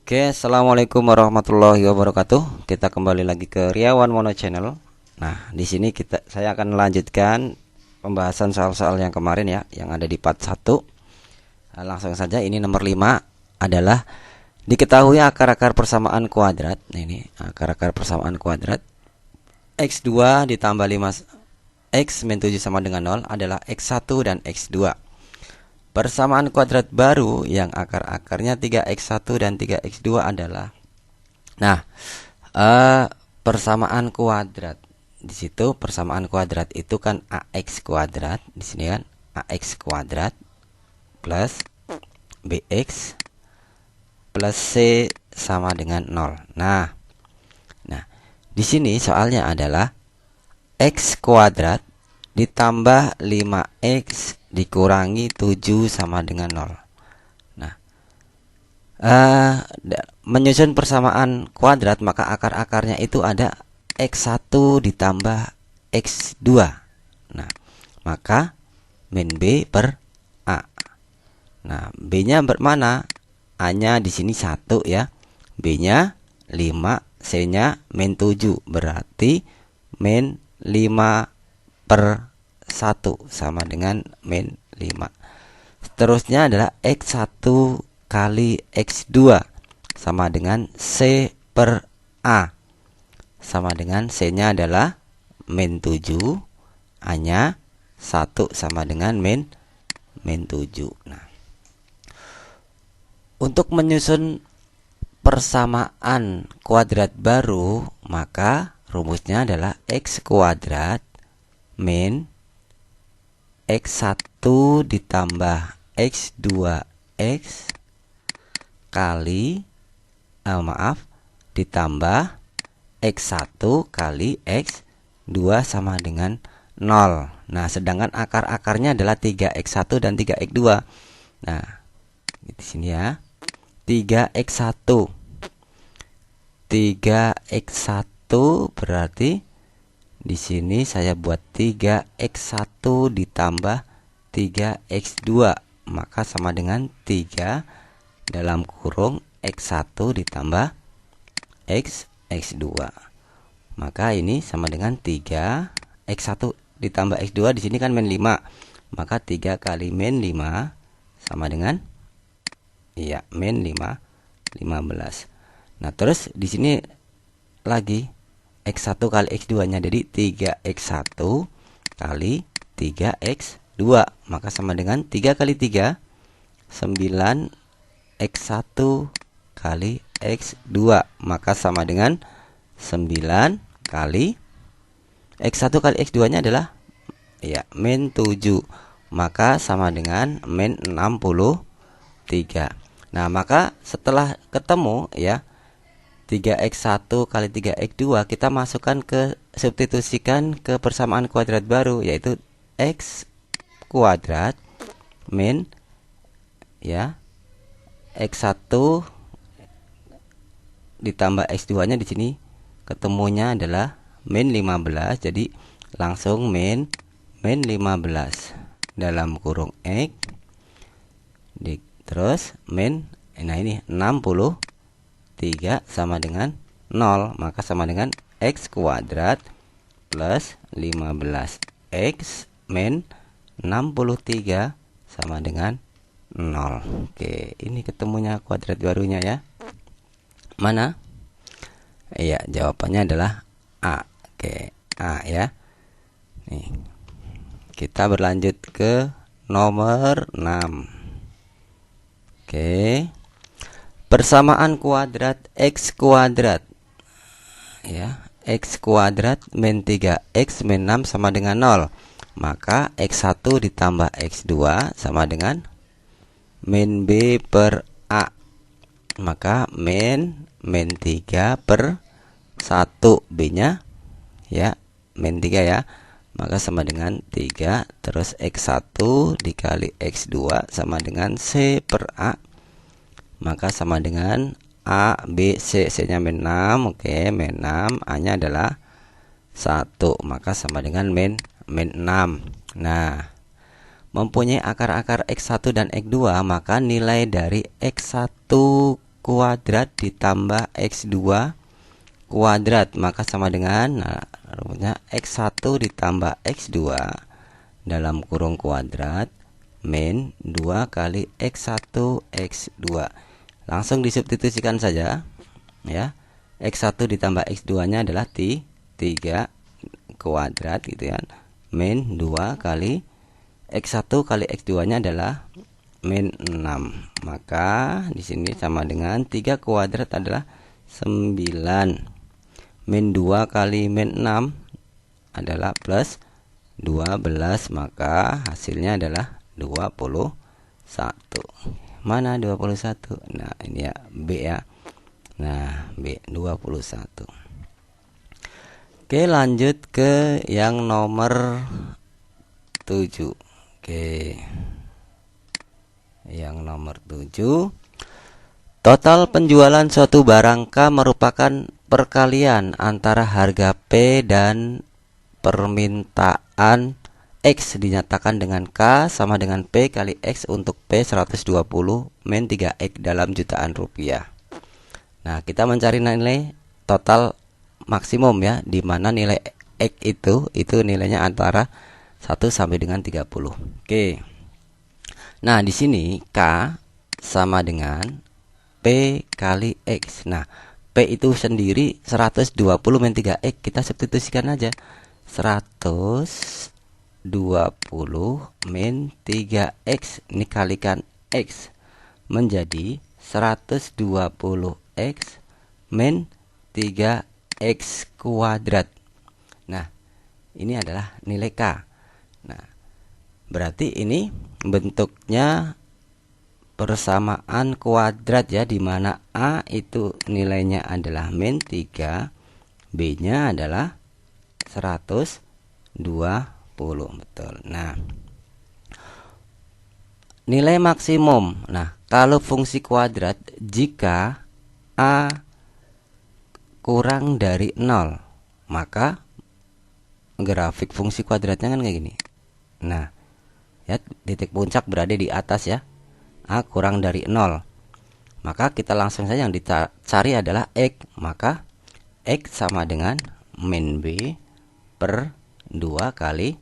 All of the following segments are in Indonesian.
Oke, assalamualaikum warahmatullahi wabarakatuh. Kita kembali lagi ke Riawan Mono Channel. Nah, di sini saya akan melanjutkan pembahasan soal-soal yang kemarin ya, yang ada di part 1. Nah, langsung saja, ini nomor 5 adalah diketahui akar-akar persamaan kuadrat. Nah, ini akar-akar persamaan kuadrat. X2 ditambah 5 X min 7 sama dengan 0 adalah X1 dan X2. Persamaan kuadrat baru yang akar-akarnya 3x1 dan 3x2 adalah persamaan kuadrat. Di situ persamaan kuadrat itu kan ax kuadrat, di sini kan ax kuadrat plus bx plus c sama dengan 0. Nah, di sini soalnya adalah x kuadrat ditambah 5x dikurangi 7 sama dengan 0. Nah, menyusun persamaan kuadrat, maka akar-akarnya itu ada x1 ditambah x2. Nah, maka min b per a. Nah, b-nya bermana? A-nya di sini 1 ya. B-nya 5, C-nya min 7. Berarti min 5 per 1 sama dengan min 5. Seterusnya adalah X1 kali X2 sama dengan C per A, sama dengan C-nya adalah min 7, A-nya 1 sama dengan min 7. Nah, untuk menyusun persamaan kuadrat baru, maka rumusnya adalah X kuadrat min X1 ditambah X2X kali ditambah X1 kali X2 sama dengan 0. Nah, sedangkan akar-akarnya adalah 3x1 dan 3x2. Nah, di sini ya. 3x1 berarti di sini saya buat 3x1 ditambah 3x2, maka sama dengan 3 dalam kurung x1 ditambah x2. Maka ini sama dengan 3 x1 ditambah x2, di sini kan min 5. Maka 3 kali min 5 sama dengan min 15. Nah, terus di sini lagi X1 kali X2-nya, jadi 3X1 kali 3X2, maka sama dengan 3 kali 3 9X1 kali X2, maka sama dengan 9 kali X1 kali X2-nya adalah min 7, maka sama dengan min 63. Nah, maka setelah ketemu 3x1 kali 3x2, kita masukkan substitusikan ke persamaan kuadrat baru, yaitu x kuadrat min x1 ditambah x2-nya, di sini ketemunya adalah min 15. Jadi langsung min 15 dalam kurung x terus min, nah ini 63 sama dengan 0, maka sama dengan x kuadrat plus 15x min 63 sama dengan 0. Oke, ini ketemunya kuadrat barunya ya. Mana? Iya, jawabannya adalah A. Oke, A ya. Nih, kita berlanjut ke nomor 6. Oke. Persamaan kuadrat X kuadrat X kuadrat min 3X min 6 sama dengan 0. Maka X1 ditambah X2 sama dengan min B per A. Maka min 3 per 1, B-nya min 3 ya. Maka sama dengan 3, terus X1 dikali X2 sama dengan C per A, maka sama dengan A, B, C. C-nya min 6, oke, min 6. A-nya adalah 1, maka sama dengan min 6. Nah, mempunyai akar-akar X1 dan X2, maka nilai dari X1 kuadrat ditambah X2 kuadrat, maka sama dengan, nah, rumusnya X1 ditambah X2 dalam kurung kuadrat min 2 kali X1 X2. Langsung disubstitusikan saja ya. X1 ditambah X2 nya adalah 3 kuadrat gitu ya, min 2 kali X1 kali X2 nya adalah min 6. Maka di sini sama dengan 3 kuadrat adalah 9. Min 2 kali min 6 adalah plus 12, maka hasilnya adalah 21. Mana 21? Nah, ini ya B ya. Nah, B 21. Oke, lanjut ke yang nomor 7. Oke. Yang nomor 7. Total penjualan suatu barang K merupakan perkalian antara harga P dan permintaan X dinyatakan dengan K sama dengan P kali X untuk P 120 min 3X dalam jutaan rupiah. Nah, kita mencari nilai total maksimum ya, di mana nilai X itu nilainya antara 1 sampai dengan 30. Oke. Nah, di sini K sama dengan P kali X. Nah, P itu sendiri 120 min 3X, kita substitusikan aja. 120 min 3X, ini kalikan X menjadi 120X min 3X kuadrat. Nah, ini adalah nilai K. Nah, berarti ini bentuknya persamaan kuadrat ya, di mana A itu nilainya adalah min 3, B-nya adalah 120, betul. Nah, nilai maksimum. Nah, kalau fungsi kuadrat jika A kurang dari 0, maka grafik fungsi kuadratnya kan kayak gini. Nah, ya, titik puncak berada di atas ya. A kurang dari 0, maka kita langsung saja yang dicari adalah X. Maka X sama dengan min B per 2 kali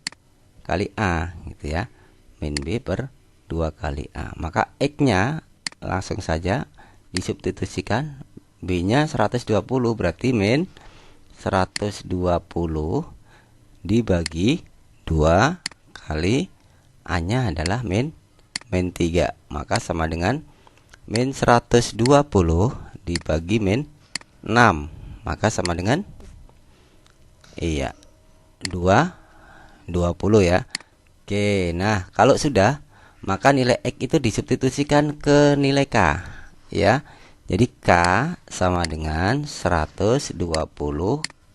A gitu ya. Min B per 2 kali A. Maka X nya langsung saja disubstitusikan. B nya 120, berarti min 120 dibagi 2 kali A nya adalah min 3, maka sama dengan min 120 dibagi min 6, maka sama dengan 20 ya. Oke, nah kalau sudah, maka nilai X itu disubstitusikan ke nilai K ya. Jadi K sama dengan 120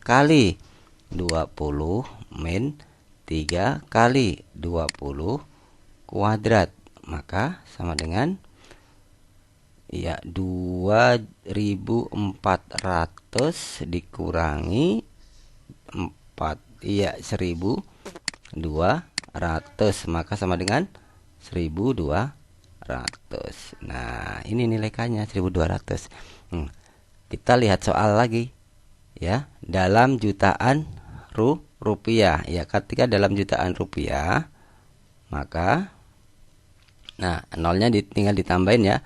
kali 20 min 3 kali 20 kuadrat, maka sama dengan 2400 dikurangi 4, 1200, maka sama dengan 1200. Nah, ini nilai K-nya 1200. Kita lihat soal lagi ya, dalam jutaan rupiah ya. Ketika dalam jutaan rupiah, maka nah, nolnya tinggal ditambahin ya.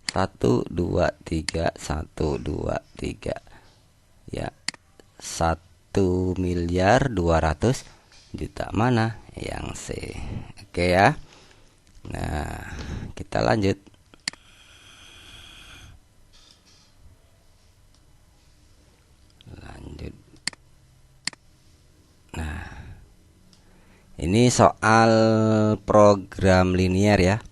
1 2 3 1 2 3 ya. 1.200.000.000. Mana yang C? Oke ya. Nah, kita lanjut. Nah, ini soal program linear ya.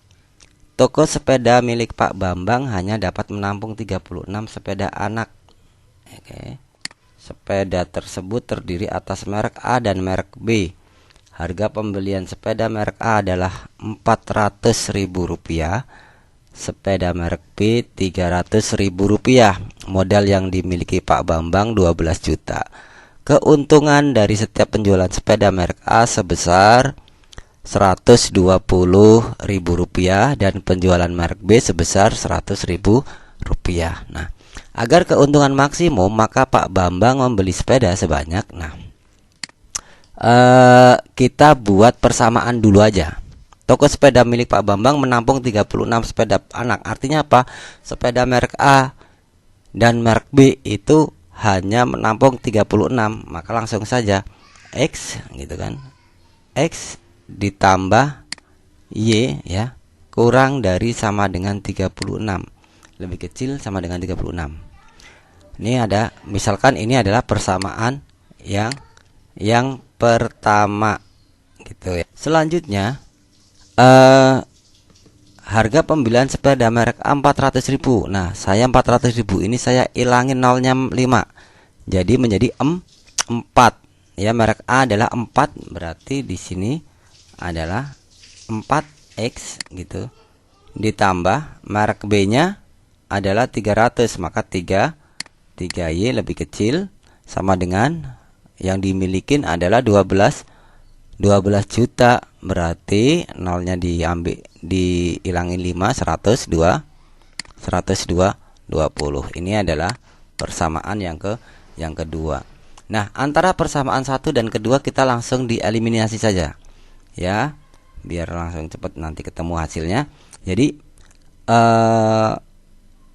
Toko sepeda milik Pak Bambang hanya dapat menampung 36 sepeda anak. Oke. Sepeda tersebut terdiri atas merek A dan merek B. Harga pembelian sepeda merek A adalah Rp400.000. Sepeda merek B Rp300.000. Modal yang dimiliki Pak Bambang 12 juta. Keuntungan dari setiap penjualan sepeda merek A sebesar Rp120.000 dan penjualan merek B sebesar Rp100.000. rupiah. Nah, agar keuntungan maksimum maka Pak Bambang membeli sepeda sebanyak. Nah, kita buat persamaan dulu aja. Toko sepeda milik Pak Bambang menampung 36 sepeda anak. Artinya apa? Sepeda merek A dan merek B itu hanya menampung 36. Maka langsung saja X gitu kan. X ditambah Y ya, kurang dari sama dengan 36. Lebih kecil sama dengan 36. Ini ada, misalkan ini adalah persamaan yang pertama gitu ya. Selanjutnya harga pembelian sepeda merek A 400.000. Nah, saya 400.000 ini saya ilangin nolnya 5. Jadi menjadi 4. Ya, merek A adalah 4, berarti di sini adalah 4X gitu. Ditambah merek B-nya adalah 300, maka 3Y lebih kecil sama dengan yang dimilikin adalah 12 juta, berarti nolnya diambil, dihilangin 5, 120. Ini adalah persamaan yang kedua. Nah, antara persamaan satu dan kedua kita langsung dieliminasi saja ya, biar langsung cepat nanti ketemu hasilnya. Jadi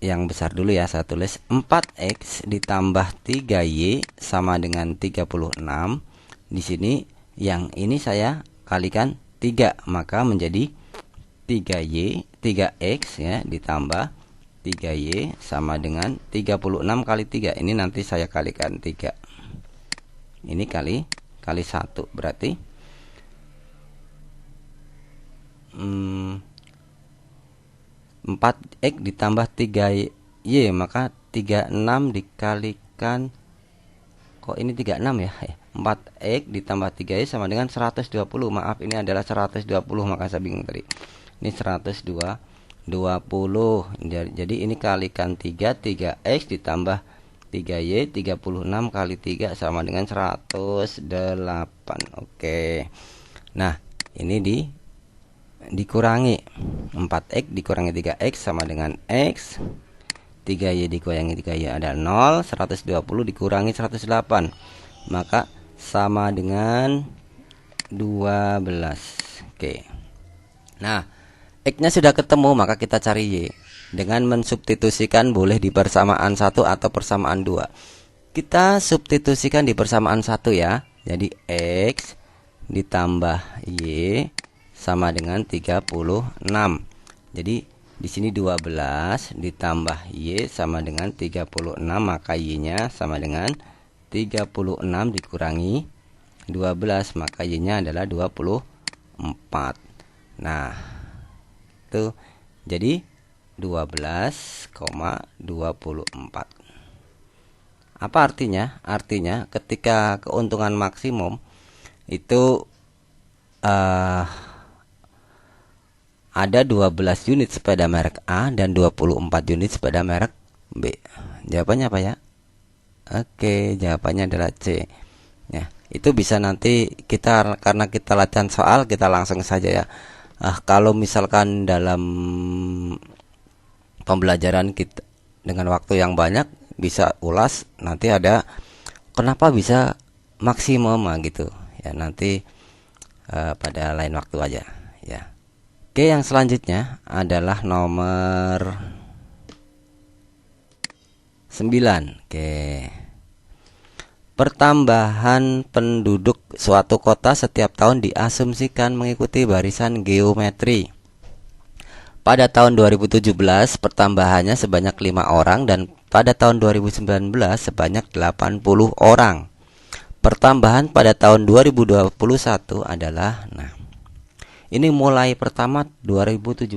yang besar dulu ya, saya tulis 4X ditambah 3Y sama dengan 36. Di sini yang ini saya kalikan 3, maka menjadi 3X ya, ditambah 3Y sama dengan 36 kali 3. Ini nanti saya kalikan 3. Ini kali 1, berarti 4X ditambah 3Y, maka 36 dikalikan, kok ini 36 ya? 4X ditambah 3Y sama dengan 120. Maaf, ini adalah 120, maka saya bingung tadi. Ini 120. Jadi ini kalikan 3X ditambah 3Y, 36 kali 3 sama dengan 108. Oke. Nah, ini dikurangi 4X dikurangi 3X sama dengan X. 3Y dikurangi 3Y ada 0. 120 dikurangi 108, maka sama dengan 12. Oke. Nah, X-nya sudah ketemu, maka kita cari Y dengan mensubstitusikan, boleh di persamaan 1 atau persamaan 2. Kita substitusikan di persamaan 1 ya. Jadi X ditambah Y sama dengan 36. Jadi di sini 12 ditambah Y sama dengan 36, maka Y-nya sama dengan 36 dikurangi 12, maka Y-nya adalah 24. Nah, itu jadi 12,24. Apa artinya? Artinya ketika keuntungan maksimum itu ada 12 unit sepeda merek A dan 24 unit sepeda merek B. Jawabannya apa ya? Oke, jawabannya adalah C. Ya, itu bisa nanti kita, karena kita latihan soal, kita langsung saja ya. Kalau misalkan dalam pembelajaran kita dengan waktu yang banyak bisa ulas, nanti ada kenapa bisa maksimum gitu ya, nanti pada lain waktu aja ya. Oke, yang selanjutnya adalah nomor 9. Oke. Pertambahan penduduk suatu kota setiap tahun diasumsikan mengikuti barisan geometri. Pada tahun 2017 pertambahannya sebanyak 5 orang dan pada tahun 2019 sebanyak 80 orang. Pertambahan pada tahun 2021 adalah, nah, ini mulai pertama 2017.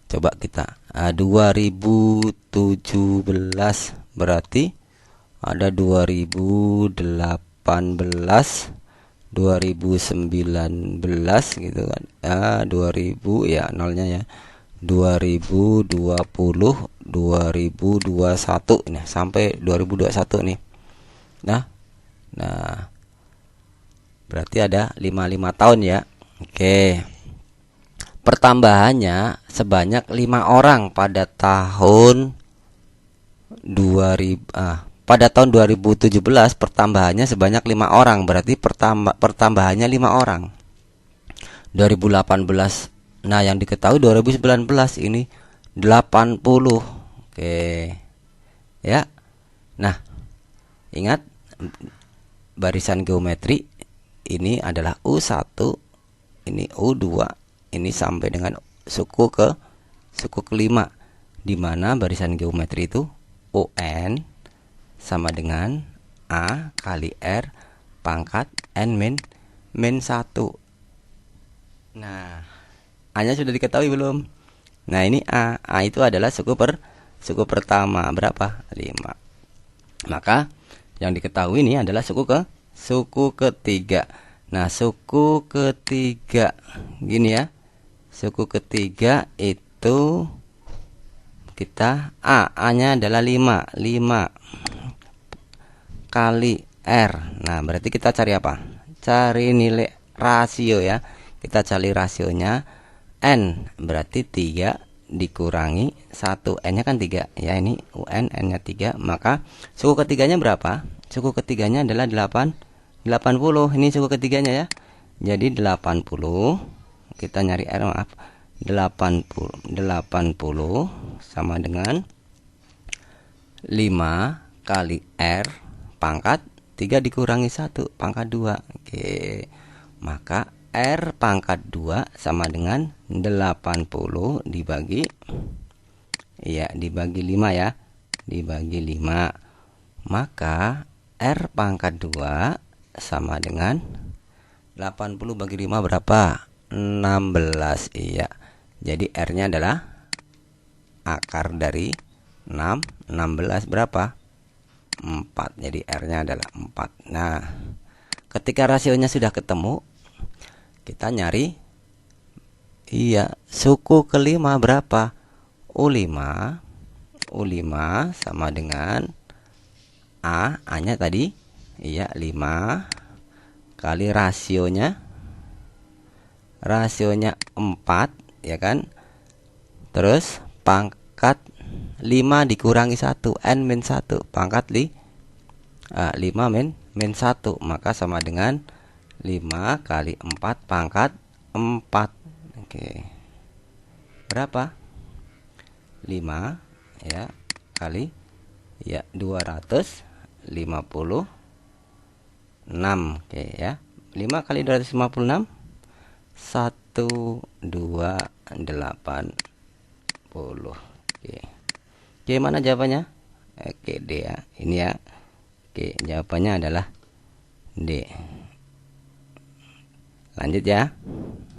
Coba kita 2017 berarti ada 2018, 2019 gitu kan. 2000 ya nolnya ya. 2020, 2021 ini sampai 2021 nih. Nah, berarti ada 55 tahun ya. Oke. Pertambahannya sebanyak 5 orang pada tahun pada tahun 2017 pertambahannya sebanyak 5 orang, berarti pertambahannya 5 orang. 2018, nah yang diketahui 2019 ini 80. Oke. Ya. Nah, ingat barisan geometri ini adalah U1, ini U2, ini sampai dengan suku kelima, di mana barisan geometri itu UN sama dengan A kali R pangkat N min 1. Nah, A-nya sudah diketahui belum? Nah, ini A. A itu adalah suku pertama, berapa? 5. Maka yang diketahui ini adalah suku ketiga. Nah, suku ketiga gini ya. Suku ketiga itu kita A-nya adalah 5 kali R. Nah, berarti kita cari apa? Cari nilai rasio ya. Kita cari rasionya N, berarti 3 dikurangi 1. N-nya kan 3 ya, ini UN, N-nya 3. Maka suku ketiganya berapa? Suku ketiganya adalah 80. Ini suku ketiganya ya. Jadi 80, kita nyari R, maaf. 80 sama dengan 5 kali R pangkat 3 dikurangi 1 pangkat 2. Oke. Maka R pangkat 2 sama dengan 80 dibagi 5 ya. Dibagi 5. Maka R pangkat 2 sama dengan 80 bagi 5 berapa? 16. Iya. Jadi R-nya adalah akar dari 16 berapa? 4. Jadi R-nya adalah 4. Nah, ketika rasionya sudah ketemu, kita nyari suku kelima berapa? U5 sama dengan A-nya tadi 5 kali rasionya 4 ya kan? Terus pangkat 5 dikurangi 1, N min 1 pangkat 5 min 1, maka sama dengan 5 kali 4 pangkat 4. Oke. Berapa? 5 ya kali 256. Oke ya. 5 kali 256 1280. Oke, mana jawabannya? Oke, D ya. Ini ya. Oke, jawabannya adalah D. Lanjut ya.